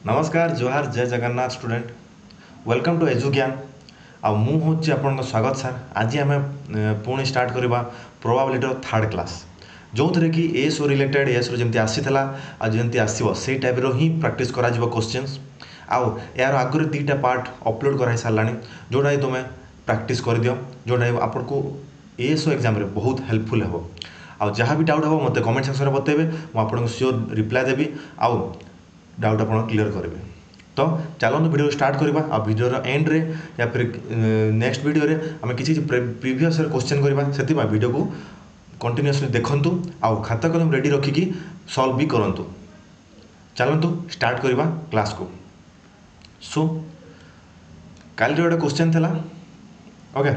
नमस्कार जोहार जय जगन्नाथ स्टूडेंट वेलकम टू एजुज्ञान आ मु हूँ आपन स्वागत सर। आज आम पुणी स्टार्ट करवा प्रोबाबिलिटी थर्ड क्लास जो थे कि एस रिलेटेड एस जमी आसीला जमी आसो से टाइप ही प्रैक्टिस करा क्वेश्चंस आउ यार आगे दुईटा पार्ट अपलोड कर सारा जोटा तुम प्रैक्टिस कर दियो जोटा आपन को एस एग्जाम रे बहुत हेल्पफुल हे आ जहाँ भी डाउट हे मत कमेंट सेक्शन में बतेबे मुझे सियोर रिप्लाई देवी आउ डाउट आप क्लीयर करेंगे। तो चलते वीडियो स्टार्ट करवा आ वीडियो एंड रे या फिर नेक्स्ट वीडियो रे आम किसी प्रीवियस क्वेश्चन करवा से वीडियो को कंटिन्यूअसली देखंतु आउ खाता कलम रेडी रखिकी सॉल्व भी करंतु। चलतु स्टार्ट करवा क्लास को। सो काल गोटे क्वेश्चन थला okay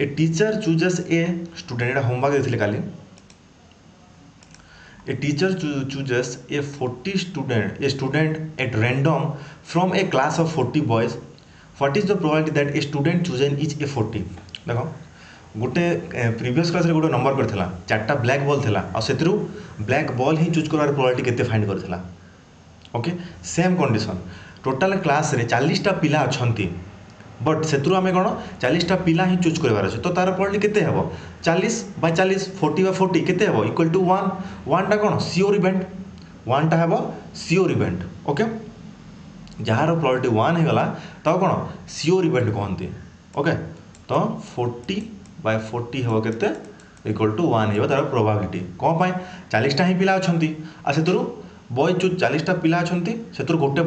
a teacher chooses a student homework देथिले काली A teacher chooses a 40 student at random from a class of 40 boys. What is the probability that a student chosen is a 40? देखो गोटे previous class रे गोटे number करथिला चारटा black ball थिला आ सेतरु ब्लैक बॉल ही चूज करार प्रोबेबिलिटी केते फाइंड करथिला। Okay same condition total class रे 40 टा पिला अछंती बट से आम कौन 40 टा पिला ही चूज करार अच्छे तो तार प्रोबेबिलिटी केते हेबो 40 बाय 40 40 बाय 40 केते हेबो इक्वल टू 1 1 टा कौन सियोर इवेंट 1 टा हेबो sure event. Okay jar probability 1 हो गला तो कौन सियोर इवेंट कहते। ओके तो 40 बाय 40 हेबो केते इक्वल टू 1 हेबो तार प्रोबेबिलिटी कौन पाए 40 टा ही पिला अछंती आ सेतरु बॉय चूज 40 टा पिला अछंती सेतुर गोटे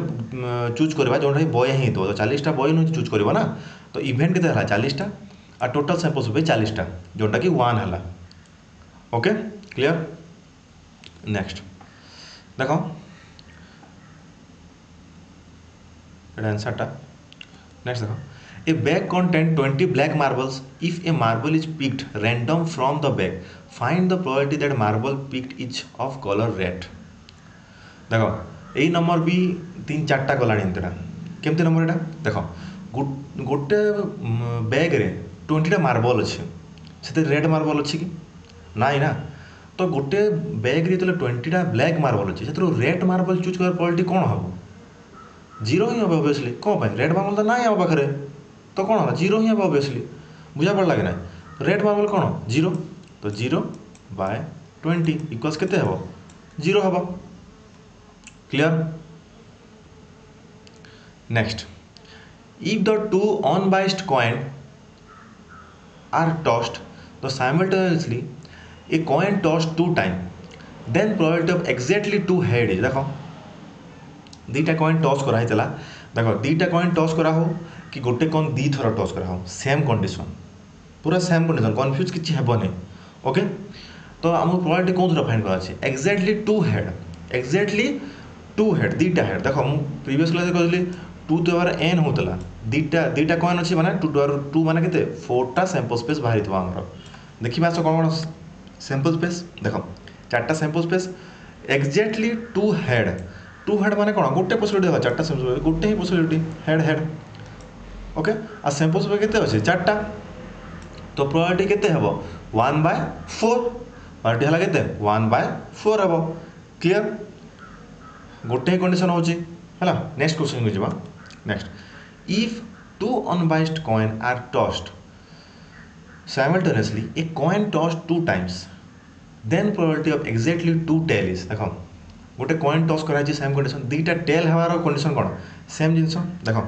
चूज करवा जोटा बॉय ही तो 40 टा बॉय नु चूज करवा ना तो इवेंट केते हला 40 टा आ टोटल सैंपल्स पे 40 टा जोटा कि 1 हला। ओके क्लियर नेक्स्ट देखो एटा आंसर टा नेक्स्ट देखो ए bag content 20 black marbles if A marble is picked random from the bag find the probability that marble picked is of colour red. देखो यही नंबर भी 3-4टा गला केमती नंबर यहाँ देख गोटे बैग रे 20टा मार्बल अच्छे से रेड मार्बल अच्छी कि नाई ना तो गोटे बैग रे 20टा ब्लैक मार्बल अच्छे से रेड मार्बल चूज कर प्रोबेबिलिटी कौन हम जीरो ही हम ऑब्वियसली कौन पाए रेड मार्बल तो ना आम पाखे तो कौन हम जीरो ही हम ऑब्वियसली बुझा पड़ा कि ना रेड मार्बल कौन जीरो तो 0 बाय 20 इक्वल्स केते हेबो 0 हेबो। Clear next if the two unbiased coin are tossed so simultaneously a coin tossed 2 times then probability of exactly 2 head is देखो दीटा कॉइन टॉस करा हैतला देखो दीटा कॉइन टॉस करा हो कि गोटे कॉइन दी थरा टॉस करा हो सेम कंडीशन पूरा सेम कंडीशन कंफ्यूज किछि हेबो नै। ओके तो हम प्रोबेबिलिटी कोन थरा फाइंड करा अछि एक्जेक्टली 2 हेड एक्जेक्टली 2 हेड दीटा हेड देखो मु प्रीवियस क्लास रे कहली 2 to the n होतला दीटा कॉइन अछि माने 2 to 2 माने केते 4टा सैंपल स्पेस बाहरी थवा हमर देखिबा सो कोन सैंपल स्पेस देखो 4टा सैंपल स्पेस एक्जेक्टली 2 हेड माने कोन गोटे पॉसिबिलिटी देबा 4टा सैंपल गोटे ही पॉसिबिलिटी हेड। ओके आ सैंपल स्पेस केते अछि 4टा तो प्रोबेबिलिटी केते हेबो 1/4 प्रोबेबिलिटी हला केते 1/4 हेबो। क्लियर गोटे कंडीशन होची हला नेक्स्ट क्वेश्चन को जीवा next if 2 unbiased coin are tossed simultaneously a coin tossed 2 times then probability of exactly 2 tail is देखो गोटे कॉइन टॉस करा छी सेम कंडीशन दीटा टेल हवार कंडीशन कोन सेम जिंस देखो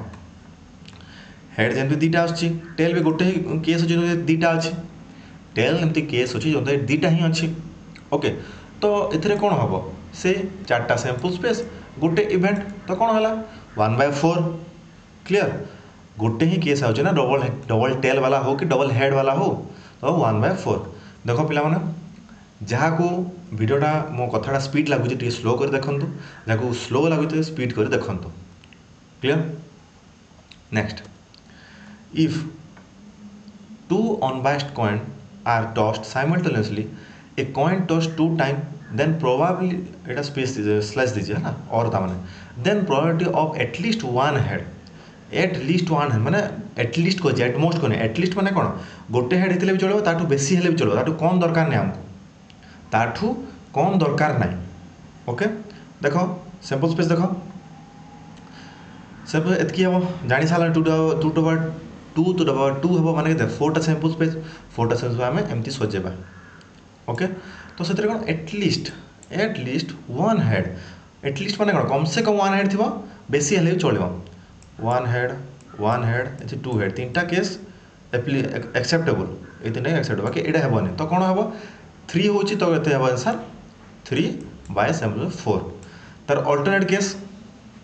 हेड जेंति दीटा आछि टेल भी गोटे ही केस अछि जो दीटा अछि टेल एमति केस अछि जो दीटा ही अछि। ओके तो एथिरे कोन हबो से 4टा सैंपल स्पेस गोटे इवेंट तो कौन है 1/4। क्लियर गोटे ही केस आउचे ना डबल टेल वाला हो कि डबल हेड वाला हो तो 1/4 देखो पिला माने जहाँ को वीडियोटा मो कथाटा स्पीड लगुच स्लो कर देखु जहाँ स्लो लगुच स्पीड कर देखु। Clear next if 2 unbiased coin are tossed simultaneously a coin tossed 2 times then probably Etah space slash दीजिए ना और ता माने then probability of at least 1 head माने एटलिस्ट को एटमोस्ट को एटलिस्ट माने कोन गोटे हेड हेतले भी चलो ताठू बेसी हेले भी चलो ताठू कम दरकार नै हमको ताठू कम दरकार नै। ओके देखो सैंपल स्पेस देखो सब एतकी हम जानी सारा two two two power two हम माने के 4टा सैंपल स्पेस 4टा सैंपल आम एमती सजेबा ओके। तो से कौन एटलिस्ट वन हेड एटलिस्ट माने कौन कम से कम वन हेड थी बेसी हेल्ले भी चलो वन हेड ये टू हेड 3टा केस एक्सेप्टेबल ये 3टा एक्सेप्टेबल बाकी यहाँ हेनी तो कौन हम 3 हूँ तो ये हम आंसर 3/4 तार अल्टरनेट केस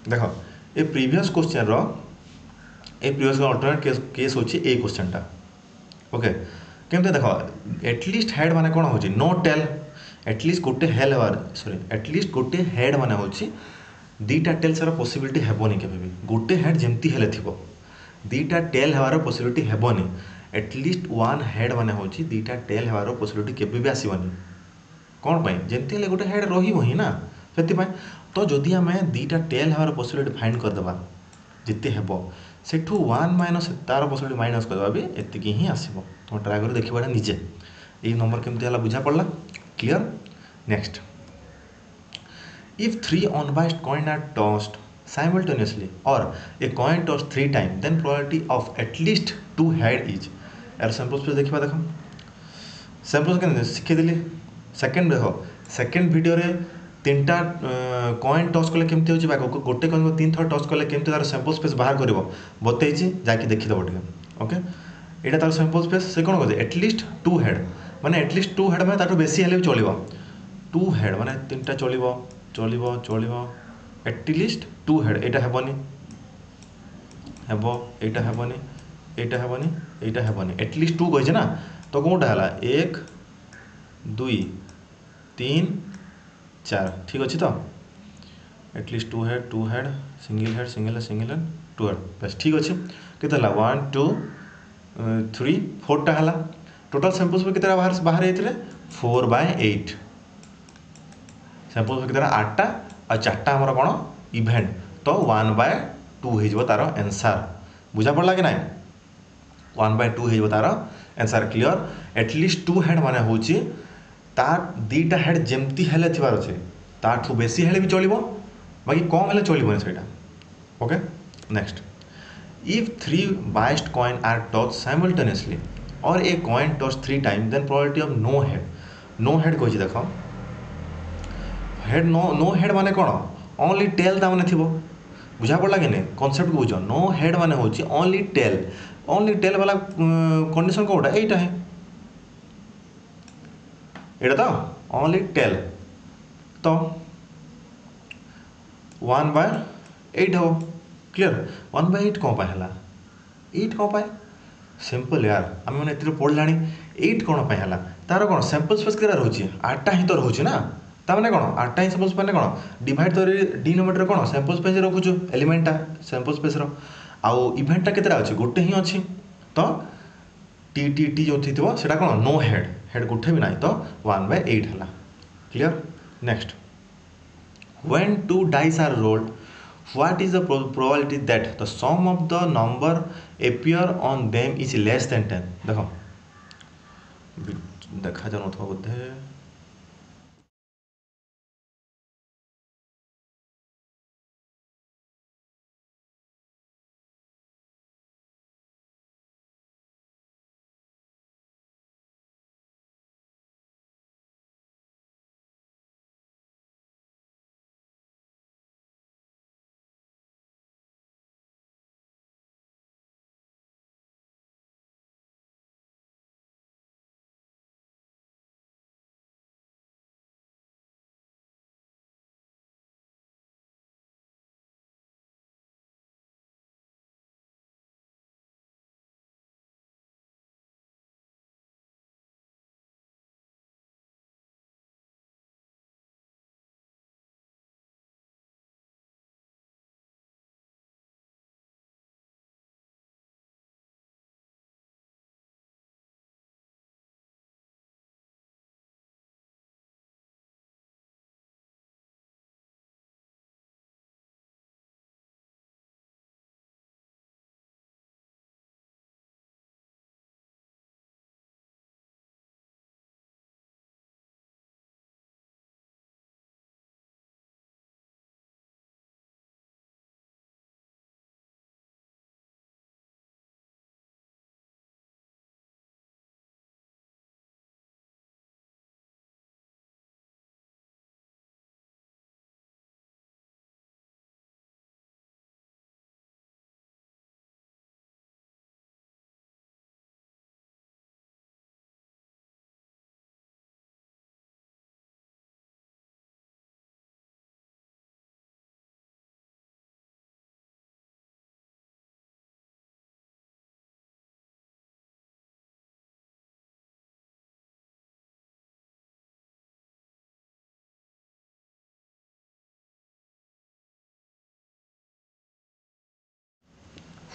देख A previous question alternate case होची ए क्वेश्चन टा ओके केमते देख एटलिस्ट हेड माने कौन होची नो टेल एटलिस्ट गोटे हेल सॉरी एटलिस्ट गोटे हेड माने होची दीटा टेल सारा पॉसिबिलिटी हेबनी केबे भी गोटे हेड जेमती हेले थिबो दीटा टेल हेबार पॉसिबिलिटी हेबनी एटलिस्ट वन हेड माने होची दीटा टेल हेबार पॉसिबिलिटी केबे भी आसीबनी कौन पाई जेमती हेले गोटे हेड रहिबो ही ना सेति पाई तो जदि आम दीटा टेल हेबार पॉसिबिलिटी फाइंड करदेबा जिते हेबो सेठू वन माइनस तार पॉसिबिलिटी माइनस करदेबा भी एतिकी ही आसीबो तुम ट्राए कर देखिबाटा निजे ये नंबर केमती हला बुझा पड़ला clear. Next if 3 unbiased coins are tossed simultaneously or a coin tossed 3 times then probability of at least 2 head is यार सैंपल स्पेस देखिबा देख सैंपल के शिखे देली सेकंड देख सेकंड वीडियो रे 3टा कॉइन टॉस कले केमती होची बाको गोटे कॉइन को 3 थर टॉस कले केमती तार सैंपल स्पेस बाहर करबो बतैछि जाकी देखि दबो टिके ओके एटा तार सैंपल स्पेस से कोन कहते एटलिस्ट 2 हेड माने एटलिस्ट 2 हेड माने ताटो बेसी हेले भी चलिबो 2 हेड माने 3टा चलिबो चलिबो चलिबो एटलिस्ट 2 हेड एटा हेबनी हेबो एटा हेबनी एटा हेबनी एटा हेबनी एटलिस्ट 2 कहिजे ना तो कोनटा हला 1 2 3 4 ठीक अछि तो at least 2 head single head 2 head बस ठीक अछि केते हला 1 2 3 4 टा हला टोटल सैंपल्स में कितना बाहर आइथिले 4/8 सैंपल्स में कितना 8टा और 4टा हमर कोन इवेंट तो 1/2 हो तार आंसर बुझा पड़ला कि ना 1/2 हो तार आंसर क्लियर एटलिस्ट 2 हेड माने होची तार दीटा हेड जेमती हेले थिबार अछि ताठू बेसी हेले भी चलिबो बाकी कम हेले चलिबो सेटा okay. Next if 3 biased coin are tossed simultaneously or a coin tossed 3 times then probability of no head कहि देखो हेड नो हेड माने कौन ओनली टेल ता माने थिबो बुझा पड़ला कि नहीं कॉन्सेप्ट बुझ नो हेड माने होची ओनली टेल वाला कंडीशन कोटा एटा है एटा तो ओनली टेल तो 1/8 हो क्लियर 1/8 कौन पाए हला 8 कौन पाए सिंपल यार आम मैंने एत पढ़ला 8 कौन पाए हला तार कौन सैंपल स्पेस केरा रोचे 8टा ही तो रोचे ना ताने कौन 8टा ही सैंपल स्पेस ने कौन डिवाइड तो डिनोमिनेटर कौन सैंपल स्पेस रखुछु एलिमेंटा सैंपल स्पेस रो आउ इवेंटटा केतेरा अछि गोटे ही अछि तो टी जो थी सेटा कौन नो हेड गोटे भी ना तो 1/8 हला clear. Next when 2 dice are rolled what is the probability that the sum of the number appear on them is less than 10 देखो देखा जानो बोधे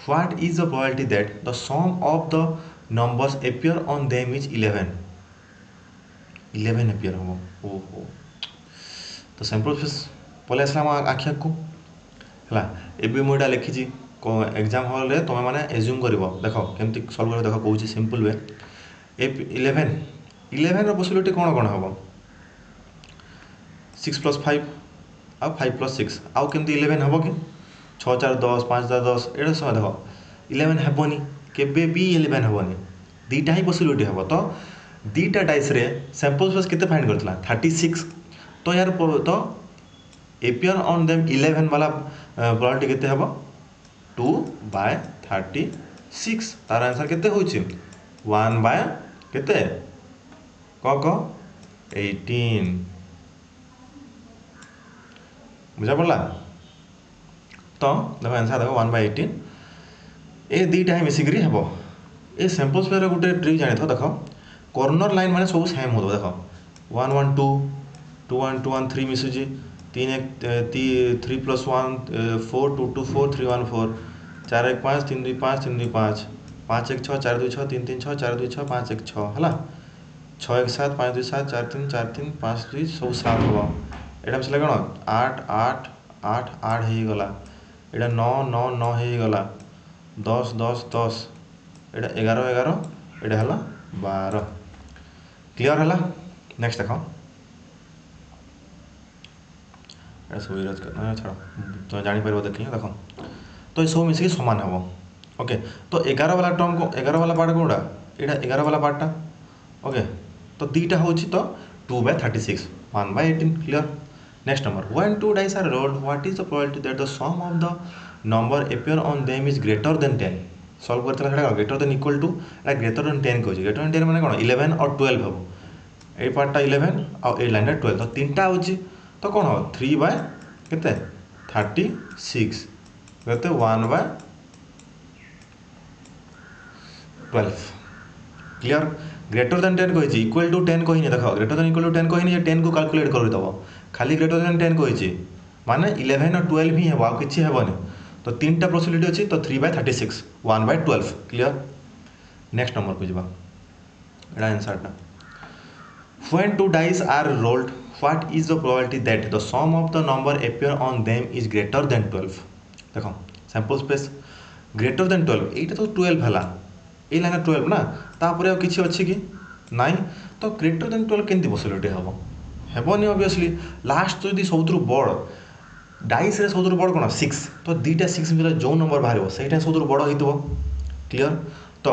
What is the probability that the sum of the numbers appear on them is 11? 11 appear हम ओहो तो sample space पलि आसला आखि आगू है एबी मुझे लिखी एग्जाम हॉल रे तुम मैंने एज्यूम कर देख केमती सल्व कर देख कौन सिंपल वे 11 11 पॉसिबिलिटी कौन कौन हम 6 + 5 आ 5 + 6 आउ केमती 11 हम कि 6 4 10 5 4 10 ये समय देख 11 हेबनी केबे भी 11 हेबनी दीटा ही पॉसिबिलिटी हम तो दीटा डाइस रे सैंपल स्पेस केते फाइंड करथला 36 तो यार तो एपियर ऑन देम 11 वाला प्रोबेबिलिटी केते हबो 2/36 तार आंसर केते होछि 1 बाय केते क 18 बुझा पड़ला तो देखो आंसर देखो 1/18 ए दीटा ही मिसिकरी हबो ए सैंपल स्पेस रे गुटे ट्रिक जानि थो देखो कॉर्नर लाइन माने सब सेम हो देखो 1 1 2 2 1 2 1 3 मिसुजी 3 1 3 + 1 4 2 2 4 3 1 4 4 1 5 3 2 5 3 2 5 5 1 6 4 2 6 3 3 6 4 2 6 5 1 6 है 6 1 7 5 2 7 4 3 4 3 5 2 सब 7 हम एटा मिसला कौन 8 8 8 8 हो गला एटा 9 9 9 हो गला 10 10 10 एटा 11 11 एटा हला 12 क्लियर है नेक्स्ट देखो सब इरेज करना छाड़ तो जापर देख देखो तो ये सब मिसिक सामान हम ओके तो 11 वाला टर्म को 11 वाला पार्ट कौटा यहाँ 11 वाला पार्टा ओके तो दीटा हूँ तो 2/36 1/18 clear next number when two dice are rolled what is the probability that the sum of the number appear on them is greater than 10 solve करता greater than equal to greater than 10 कहूँ greater than 10 मैंने कौन 11 और 12 हम ये पार्टा 11 और ये line 12 तो तीनटा हूँ तो कौन हम 3/36 कहते 1/12 क्लियर ग्रेटर देन 10 कही इक्वल टू 10 कही देख ग्रेटर देन इक्वल टू 10 कही 10 को कैलकुलेट करदेव खाली ग्रेटर देन 10 कही माने 11 और 12 ही हम कि हेनी तो तीनटा पॉसिबिलिटी अच्छी तो 3/36 1/12 क्लियर नेक्स्ट नंबर को जावा आंसरटा when two dice are rolled what is the probability that the sum of the number appear on them is greater than 12 देखो sample space greater than 12 एटा तो 12 हला ए लाइन 12 ना तापर और किछि अछि कि नाही तो greater than 12 केंति पॉसिबिलिटी हबो हेबोनी ऑब्वियसली लास्ट जदी सबुतरु बड़ डाइस रे सबुतरु बड़ कोन 6 तो दीटा 6 मिला जो नंबर बाहरबो सेटा सबुतरु बड़ हितबो क्लियर तो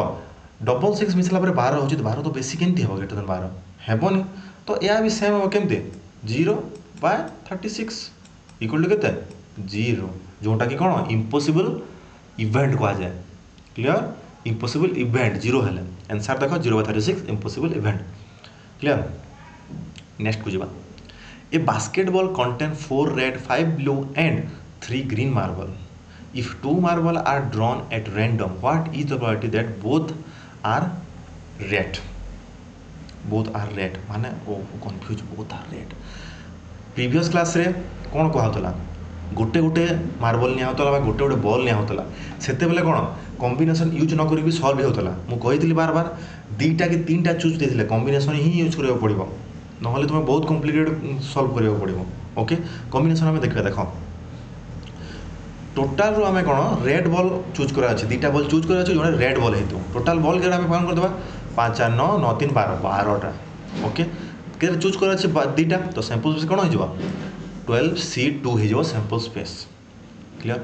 डबल 6 मिसला पर 12 होछि तो 12 तो बेसी केंति हबो greater than 12 हेबोनी तो यह भी सेम हम केमती 0/36 इक्वल टू के 0 जोटा कि कौन इम्पॉसिबल इवेंट कह जाए क्लियर इम्पॉसिबल इवेंट 0 है आंसर देखो 0/36 इम्पॉसिबल इवेंट क्लियर नेक्स्ट को जावा a basketball contain 4 red 5 blue and 3 green marble if 2 marble are drawn at random what is the probability that both are red both are red माने ओ confuse both are red previous class रे कौन कहला गोटे गोटे marble निया होतला गोटे गोटे बॉल निया होतला सेते बेले कौन कॉम्बिनेशन यूज न करी भी सॉल्व होतला मु कहितली बार बार दीटा कि तीनटा चूज देथिले कॉम्बिनेशन ही यूज करियो पड़िबो नहले तुम बहुत कॉम्प्लिकेटेड सॉल्व करियो पड़िबो ओके कॉम्बिनेशन हमें देखबा देखो टोटाल रो हमें कौन रेड बॉल चूज करा अछि दीटा बॉल चूज करा अछि जोने रेड बॉल हेतु टोटाल बॉल के हमें फाउंड कर देबा 5 4 9 9 3 12 12टा ओके के चूज कर दीटा तो सैंपल स्पेस कौन हो 12C2 हो सैंपल स्पेस क्लियर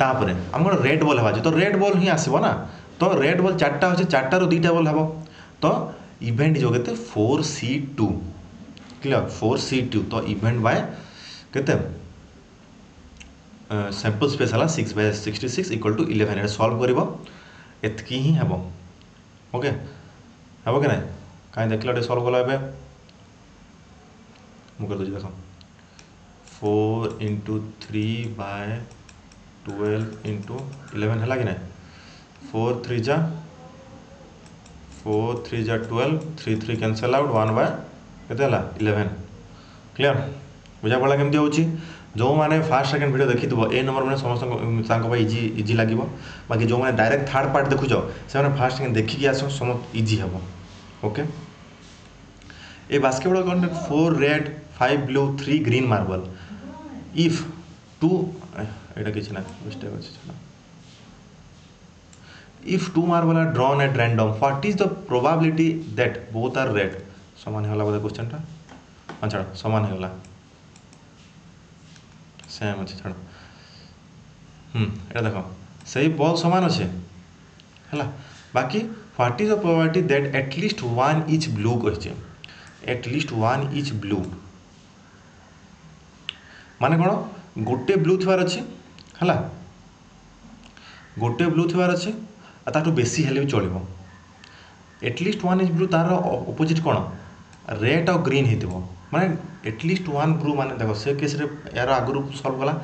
तापर आम रेड बॉल है तो रेड बॉल ही आसब ना तो रेड बॉल 4टा अच्छे 4टार 2टा बॉल हम तो इवेंट जो के 4C2 क्लियर 4C2 तो इवेंट बाय के सैंपल स्पेस है 6/66 इक्वल टू 11 सॉल्व कर एतकी ही हम ओके हम कि ना कहीं देख सल्व कला मुझे देख 4 × 3/12 × 11 है कि ना 4 3 जा 12 3 3 कैंसल आउट 1/11 क्लियर बुझा पड़ा केमती हो जो मैंने फास्ट सेकेंड वीडियो देखी ए नंबर मैंने समस्त इजी इजी लगे बाकी जो मैंने डायरेक्ट थर्ड पार्ट देखुच से फास्ट सेकेंड देखिकी आस समस्त इजी हम okay a basketball content 4 red 5 blue 3 green marble if two एटा किसी ना मिस्टेक अच्छे if two marble are drawn at random what is the probability that both are red समान होला बोले क्वेश्चन टा अच्छा समान होला सेम अच्छे छाड़ एटा देख सही बॉल समान अच्छे है बाकी what is the probability that at least one is blue कहे एटलिस्ट वन इज ब्लू माने कौन गोटे ब्लू थवार अच्छे है गोटे ब्लू थवार अच्छे ताठू बेसी हेले भी चलो एटलिस्ट वन इज ब्लू तार अपोजिट कौन रेड और ग्रीन हो माने एटलिस्ट वन ब्लू माने देखो से केस रे यार आगु सॉल्व कला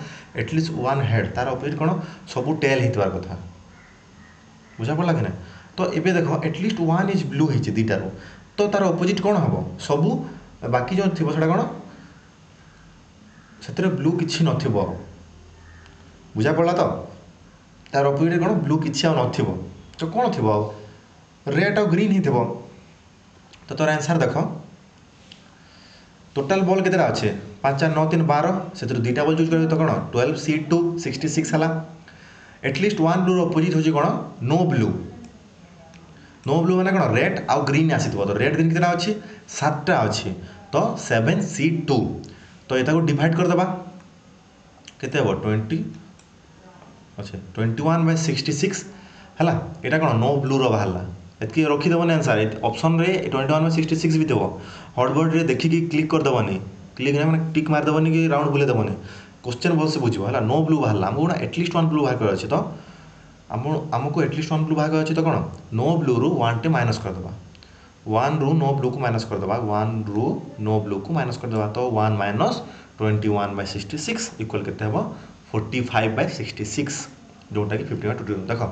एटलिस्ट वन हेड तार अपोजिट कौन सबू टेल होतार कथा बुझा पड़ा कि ना तो ये देखो एटलिस्ट वन इज ब्लू होती दुटारू तो तार अपोजिट कौन हम सबू बाकी जो थी से कौन से ब्लू किसी न बुझा पड़ा तो तार अपोजिट कौन ब्लू किसी न तो कौन थी रेड और ग्रीन ही थी तो तोर आंसर देख टोटाल बॉल के अच्छे 5 4 9 3 12 से दुईटा बॉल चूज कर तो कौन 12 C2 66 है एटलिस्ट वन ब्लू अपोजिट हूँ कौन नो ब्लू मैंने कौन रेड आउ ग्रीन आसी तो रेड ग्रीन कितना अच्छी 7टा अच्छी तो 7 C2 तो ये डिवाइड करदे केते हम 20 अच्छे 21/66 है यहाँ कौन नो ब्लू बाहर एतकी रखीदेवनी आंसर ऑप्शन रे 21/66 भी देव हॉटबोर्ड रे देखिकी क्लिक करदेवनी क्लिक ना मैंने टिक मारदेवनी कि राउंड बुलेदेवनी क्वेश्चन भलसे बुझे है नो ब्लू बाहर आमको ना एटलिस्ट वन ब्लू बाहर कर अच्छे तो आमको एटलिस्ट वन ब्लू बाहर अच्छे तो कौन नो ब्लू रु वन टे माइनस करदे वन रु नो ब्लू को माइनस करदे वन रु नो ब्लू को माइनस करदे तो 1 - 21/66 इक्वल केते हम 45/66 जोटा कि 50/22 देख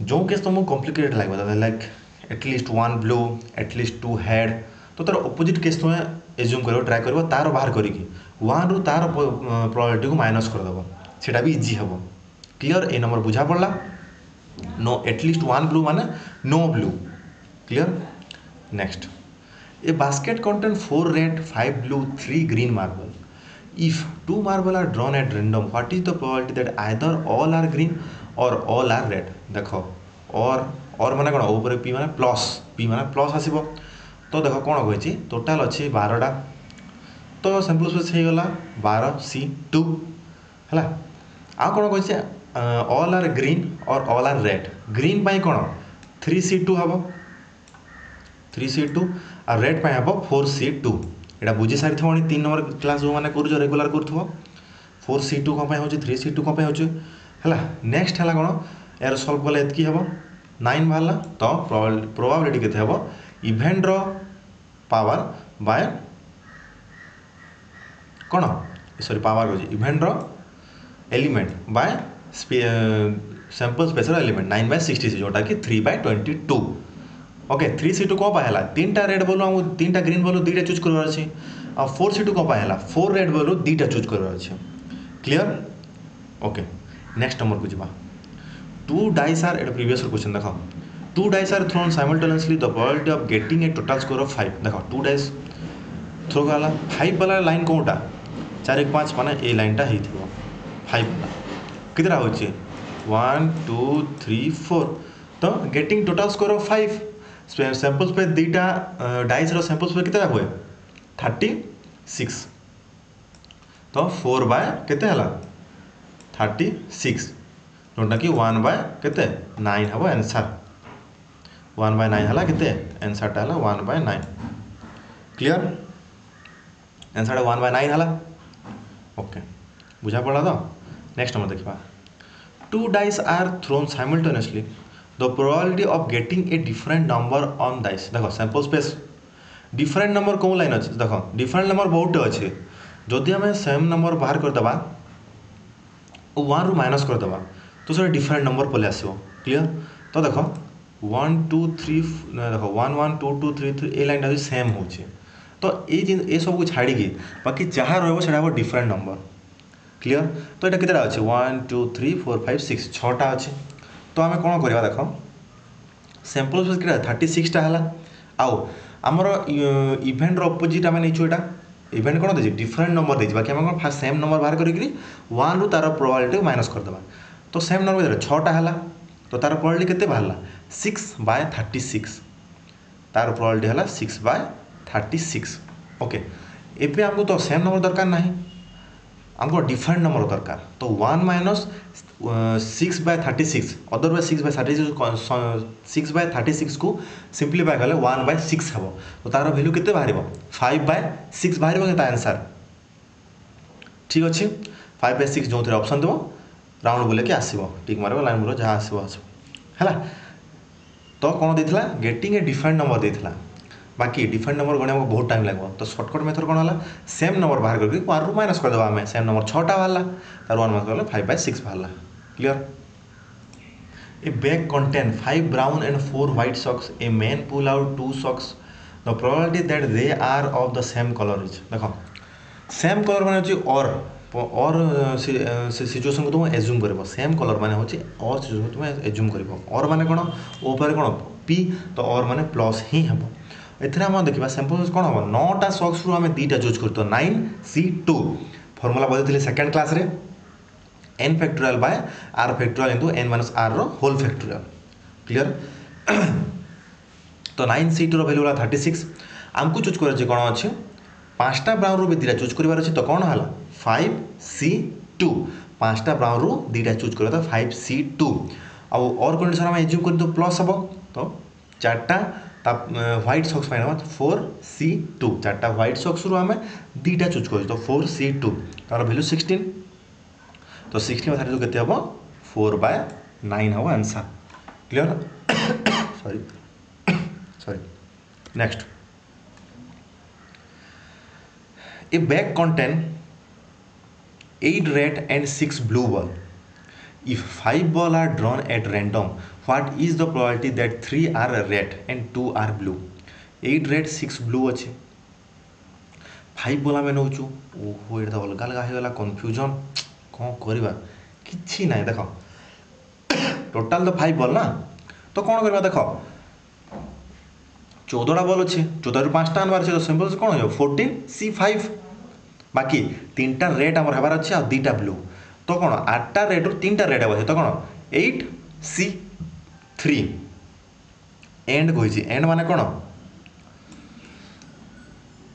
जो केस तुमको कॉम्प्लिकेटेड लगे like at least one blue at least 2 head तो तार अपोजिट केस तुम एज्यूम कर ट्राए कर तार बाहर करी वन रु तार प्रोबेबिलिटी को माइनस करदेव सेटा भी इजी हम क्लियर ए नंबर बुझा पड़ा नो एटलिस्ट वन ब्लू माने no blue clear next a basket contain 4 red 5 blue 3 green marble if 2 marble are drawn at random what is the probability that either all are green or all are red देख और माने कौन ऊपर P माने plus आसब तो देख कौन कही टोटाल अच्छी 12टा तो सैंपल स्पेस हो गला 12 C2 है आ कौन कही all are green or all are red green पाई कौन 3 C2 हम 3 C2 और रेड पाई हम 4 C2 यहाँ बुझी सारी थो 3 नंबर क्लास जो मैंने कर रेगुलर कर 4 C2 कौन हो 3 C2 कौन हो है नेक्स्ट है कौन यार सल्व कले एतकी हम 9 बाहर तो प्रोबेबिलिटी केते हम इवेंट रो पावर बाय कौन सॉरी पावर कह इवेंट रो element by sample space element 9/66 जोटा कि 3/22 ओके 3 C2 कौन पाला 3टा रेड बोलू आमको 3टा ग्रीन बोलू 2टा चूज कर 4 C2 कौन पाला 4 रेड बोलू 2टा चूज कर क्लियर ओके नेक्स्ट नंबर को जी 2 dice are at previous question देख 2 dice are thrown simultaneously the probability of getting a total score of 5 देख 2 डाइस थ्रो गला 5 वाला लाइन कौटा 4 1 5 माने ए लाइन टा ही 5 वाला कितना हो 1 2 3 4 तो getting total score of 5 sample space दुईटा डाइस रो सैंपल स्पेस कितना हुए 36 तो 4 बाय केते हला 36 जोटा कि 1/केते 9 हम आंसर 1/9 हला केते आंसर टा हला 1/9 क्लियर आंसर 1/9 हला ओके बुझा पड़ा तो नेक्स्ट नंबर देखा 2 dice are thrown simultaneously the probability of getting a different number on dice देखो सैंपल स्पेस डिफरेंट नंबर कौन लाइन अच्छे देख डिफरेंट नंबर बहुत अच्छे जदि आम सेम नंबर बाहर करदे 1 रु माइनस करदे तो सर डिफरेंट नंबर पलि आसो क्लियर तो देख 1 2 3 देख 1 1 2 2 3 3 ए लाइन सेम हो तो ये सब को छाड़ी बाकी जहाँ रहा डिफरेंट नंबर क्लियर। तो ये केतटा अच्छे 1 2 3 4 5 6 6टा अच्छे। तो आम कौन करवा देख सैंपल स्पेस के 36टा है आउ आमर इवेंट अपोजिट आम नहीं यहाँ इवेंट कौन देती डिफरेंट नंबर देती बाकी आम कौन सेम नंबर बाहर करी 1 रु तार प्रोबेबिलिटी माइनस करदे। तो सेम नंबर 6टा है तो तार प्रोबेबिलिटी केते बाहरला 6/36 तार प्रोबेबिलिटी है 6/36। ओके एबे हमको तो सेम नंबर दरकार नहीं हमको डिफरेंट नंबर दरकार। तो 1 माइनस 6/36 अदरवाइज 6/36 को सिंप्लीफाई कले 1/6 हम तो तार भैल्यू केते बाहर 5/6 बाहर आंसर ठीक अच्छे 5/6 जो थे ऑप्शन देव राउंड बोले कि आसो टिक मार लाइन मार जहाँ आसो है। तो कौन देता गेटिंग ए डिफरेंट नंबर देता बाकी डिफरेंट नंबर गणिया बहुत टाइम लगे। तो सर्टकट मेथड कौन है सेम नंबर बाहर करके 1 रु माइनस करदे आम सेम नंबर 6टा बाहर तार 1 माइनस कर 5/6 बाहर clear. A bag contain 5 brown and 4 white socks a man pull out 2 socks the probability that they are of the same colour is देखो सेम कलर माने और सिचुएशन को तुम एज्यूम कर सेम कलर माने और सिचुएशन को तुम एज्यूम कर और माने कौन ओपर कौन पी तो और माने प्लस ही हम एथरे हम देखा सैंपल कौन हम 9टा सॉक्स रु आम 2टा चूज कर तो 9C2 फॉर्मूला पढ़ी सेकेंड क्लास रे n factorial by r factorial into n minus r रो होल फैक्टोरियल क्लियर। तो 9C2 रो वैल्यू 36 आमको चूज कर कौन अच्छे 5टा ब्राउन रु भी 2टा चूज कर तो कौन है 5C2 5टा ब्राउन रु 2टा चूज कर 5C2 और कंडीशन आम एज्यूम कर तो प्लस हम तो 4टा व्हाइट सॉक्स पाइन 4C2 4टा व्हाइट सॉक्स रु आम 2टा चूज कर तो 4C2 तार वैल्यू 16 तो 16 बाहर के हम 4/9 हम answer clear. Sorry next A bag contain 8 red and 6 blue ball if 5 ball are drawn at random what is the probability that 3 are red and 2 are blue 8 red 6 blue अच्छे 5 ball आम नौ ओहो ये अलग अलग होगा कन्फ्यूजन कौन करवा कि ना देख टोटाल तो 5 बॉल ना तो कौन करवा देख 14टा बॉल अच्छे 14 रु 5टा आनबार अच्छे तो सिंपल कौन हो 14C5 बाकी 3टा रेड आमर हबार अच्छे आ 2टा ब्लू तो कौन 8टा रेड रु 3टा रेड हे तो कौन 8C3 एंड कही एंड माने कौन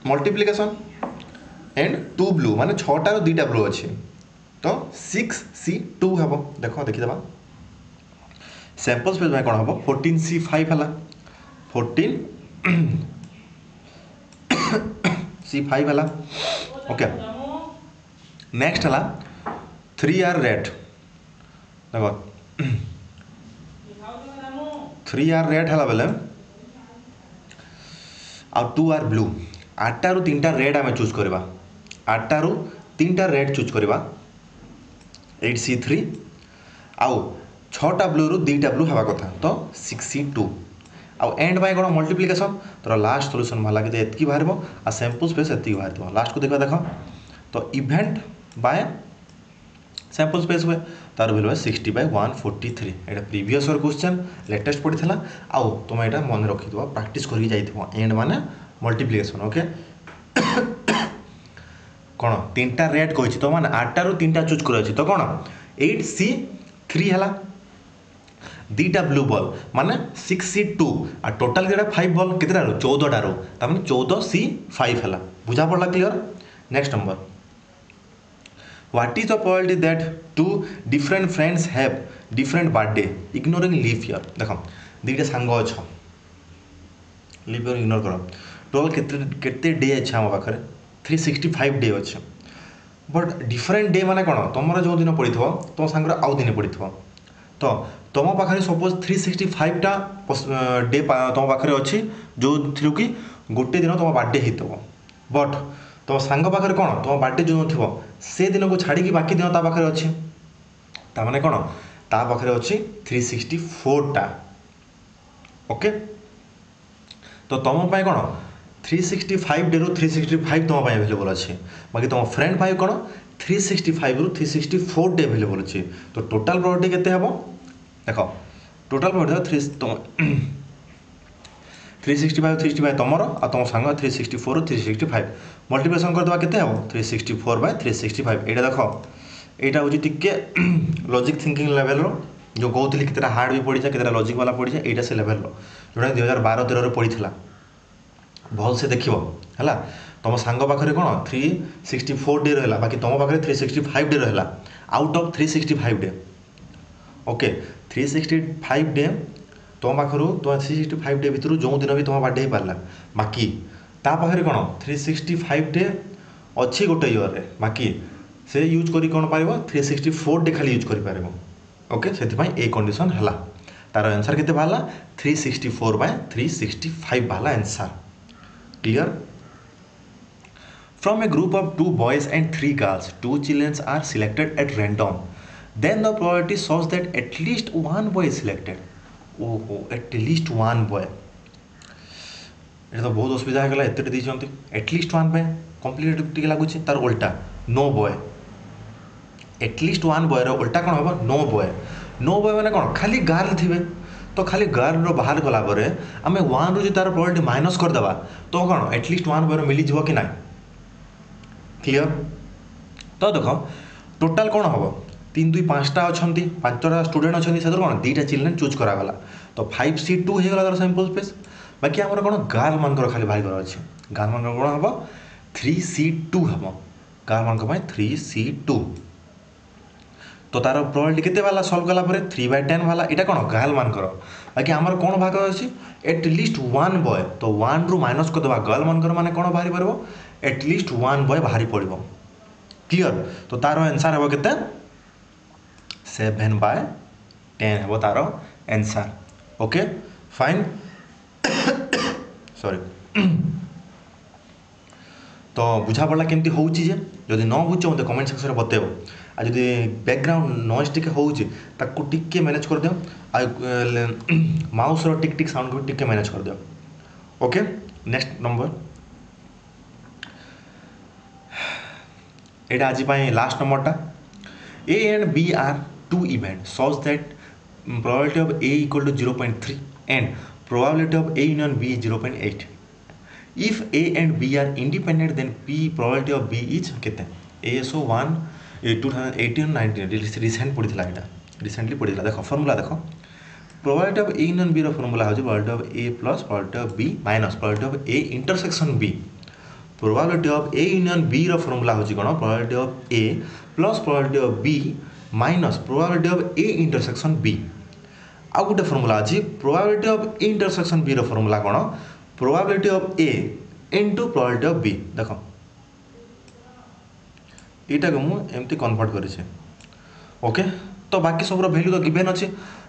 मल्टीप्लिकेशन एंड 2 ब्लू माने 6टा रु 2टा ब्लू अच्छे तो 6C2 हम देख देखीदे सैंपल स्पेस में कौन हम 14C5 है 14C5 है ओके। नेक्स्ट है 3 आर रेड देखो 3 आर रेड है बेले आ 2 आर ब्लू 8टा रु 3टा रेड आम चूज करवा 8टा रु 3टा रेड चूज करवा 8C3 आउ 6टा ब्लू रु 2टा ब्लू हवा कथा तो 6C2 आउ एंड बाय कौन मल्टीप्लिकेशन तो लास्ट सॉल्यूशन बाहर कि एतकी बाहर आ सैंपल स्पेस एतकी बाहर लास्ट को देखा देख तो इवेंट बाय सैंपल स्पेस हुए तार वैल्यू है 60/143 एटा प्रीवियस ईयर क्वेश्चन लेटेस्ट पड़ी आउ तुम यहाँ मन रखी प्रैक्टिस करके जाइथिबो एंड माने मल्टीप्लिकेशन ओके। कौन 3टा रेड कही तो माने 8टा रु 3टा चूज कर तो कौन 8C3 है 2टा ब्लू बॉल माने 6C2 आ टोटाल केटा 5 बॉल केतेटा रो 14टा रो ता माने 14C5 है बुझा पड़ला clear. Next number what is the probability that 2 different friends have different birthday ignoring leaf year देखो 2टा सांग अच्छा लीफ ईयर इग्नोर करो टोटल केते डे अच्छा हम पाखे 365 डे अच्छे बट डिफरेंट डे माने कौन तुम जो दिन पड़ी तुम सांग आउ दिन पड़ी तो तुम पाखे सपोज 365टा डे तुम पाखे अच्छी जो थी कि गोटे दिन तुम बर्थडे हो बट तुम सांग पाखे कौन तुम बर्थडे जो थो से दिन को छाड़ी बाकी दिन ता पाखे अच्छे ताने कौन ता पाखे अच्छी 364टा ओके। तो तुम कौन 365 डे रु 365 तुम अवेलेबल अच्छे बाकी तुम फ्रेंड पाई कौन 365 रु 364 डे अवेलेबल अच्छे तो टोटाल प्रोबेबिलिटी केते हम देख टोटाल प्रोबेबिलिटी 365 365 तुमर आ तुम सांग 364 365 मल्टीप्लिकेशन करदे केते हम 364 बाय 365 एटा देख यहाँ हूँ टिके लॉजिक थिंकिंग लेवल रो जो कहती कितना हार्ड भी पड़ी जाए कितना लॉजिक वाला पड़ी जाए यहाँ से लेवल रो जोटा 2012-13 पड़ी भल से देख है तुम सांग पाखे कौन 364 डे रहा बाकी तुम पाखे 365 डे रहा out of 365 day okay 365 day तुम पाखर तुम 365 डे भितर जो दिन भी तुम बर्थडे हो पारा बाकी ता पाखे कौन 365 डे अच्छी गोटे इयर बाकी से यूज करी कौन पार 364 डे खाली यूज कर पार ओके से ए कंडीशन है तार आंसर केते बाहला 364 बाय 365 बाहला answer clear from a group of 2 boys and 3 girls 2 children are selected at random then the probability shows that at least 1 boy is selected ओहो एटलीस्ट 1 बॉय ये तो बहुत असुविधा है एत देते एटलीस्ट 1 बॉय कम्प्लीट टी लगुच तार उल्टा नो बॉय एटलीस्ट 1 बॉय उल्टा कौन हम नो बॉय मैंने कौन खाली गर्ल थे तो खाली गर्ल बाहर गलापर आम 1 रु तार प्रोबेबिलिटी माइनस करदे तो कौन एटलीस्ट 1 बॉय मिल जाव कि ना क्लियर तो देख टोटाल कौन हम 3 2 5टा अच्छा 5टा स्टूडेंट अच्छे से कौन 2टा चिल्ड्रेन चूज करागला तो 5C2 हो गला तार सैंपल स्पेस बाकी आम कौन गर्ल मान खाली बाहर अच्छे गर्ल मान कौन हम 3C2 हम गर्ल मान 3C2 तो तार प्रोबेबिलिटी केते वाला सॉल्व कला परे 3/10 वाला एटा कौन गर्ल मान बाकी आमर कौन भाग अच्छी एटलिस्ट 1 बॉय तो 1 रु माइनस करदे गर्ल मान माने कौन बाहरी पार एटलिस्ट 1 बॉय बाहरी पड़ो क्लियर तो तार आंसर हम केते 7/10 हम तार आंसर ओके फाइन सॉरी तो बुझा पड़ा केमती होउची जे जदि न बुझ मते कमेंट सेक्शन में बतेबो आ जदि बैकग्राउंड नॉइज टिके होउची ताकू टिके मैनेज कर दियो आ माउस रो टिक टिक साउंड को टिके मैनेज कर दियो ओके नेक्स्ट नंबर एटा आज पाए last नंबरटा A and B are 2 events such that probability of A equal to 0.3 and probability of A union B is 0.8 if A and B are independent then P probability of B is केते ASO 1 2018-19 recent पढ़ी था recently पढ़ी देख formula देख probability of A union B रो formula हो probability of A plus probability of B minus probability of A intersection B probability of A union B रो formula हो कौन probability of A plus probability of B minus probability of A intersection B आ गोटे formula अच्छी probability of A intersection B रो formula कौन probability of A into probability of B देख यहाँ को मुझे कन्वर्ट कर ओके तो बाकी सब वैल्यू तो गिवेन अच्छे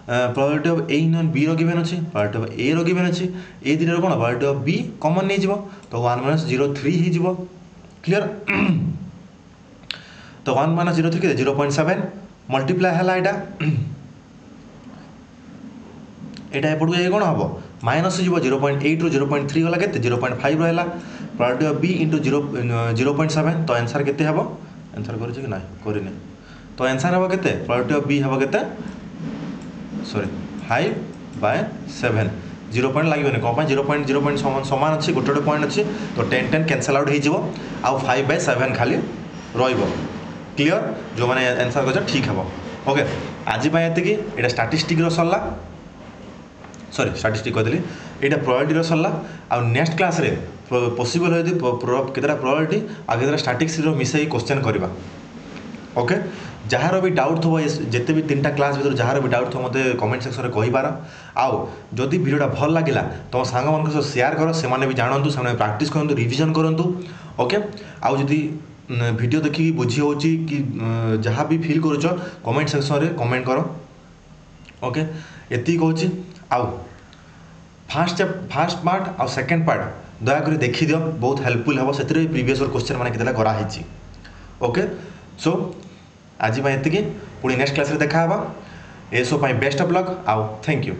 probability of A union B रो गिवेन अच्छे प्रोबेबिलिटी ऑफ A रो गिवेन अच्छे ए दिन कौन प्रोबेबिलिटी ऑफ B कॉमन नहीं जीवो तो 1 - 0.3 हो क्लियर तो 1 - 0.3 के 0.7 मल्टीप्लाई है यहाँ एपटू जाए कौन हम माइनस जीव 0.8 रु 0.3 गला के 0.5 रहा प्रोबेबिलिटी ऑफ B इंटू 0.7 तो आंसर केते हम आंसर कर कि ना करनी तो आंसर हम के प्रोबेबिलिटी ऑफ B हम के सॉरी 5/7 0 पॉइंट लगे कौन 0.0 सामान अच्छे गोटे गोटे पॉइंट अच्छे तो 10 कैंसल आउट हो 5/7 खाली क्लियर जो मैंने आंसर कर ठीक है ओके आज ये स्टाटिस्टिक सरला सॉरी स्टाटिस्टिक कहली यहाँ प्रोबेबिलिटी सरला आ नेक्स्ट क्लास रे पॉसिबल हो केतटा प्रोबेबिलिटी आ केतटा स्टाटिस्टिक्स मिसई क्वेश्चन करवा ओके जार भी डाउट थो जिते भी 3टा क्लास भर जार भी डाउट थो मत कमेंट सेक्शन में कहींपार आउ जदि वीडियोटा भल लगे तुम सांग मान सह सेयार कर से भी जानतु से प्राक्ट करूँ रिविजन करूँ ओके आउ जदि वीडियो देखिए बुझी हो कि जहाँ भी फील करुच कमेंट सेक्शन में कमेंट कर ओके ये कहूँ आउ फास्ट पार्ट आउ सेकेंड पार्ट दयाक देखी दियो बहुत हेल्पफुल हम से प्रीवियस क्वेश्चन मैंने केतटा कराई ओके सो आज ये पुणी नेक्स्ट क्लास रे देखा एसो बेस्ट ऑफ लक आउ थैंक यू।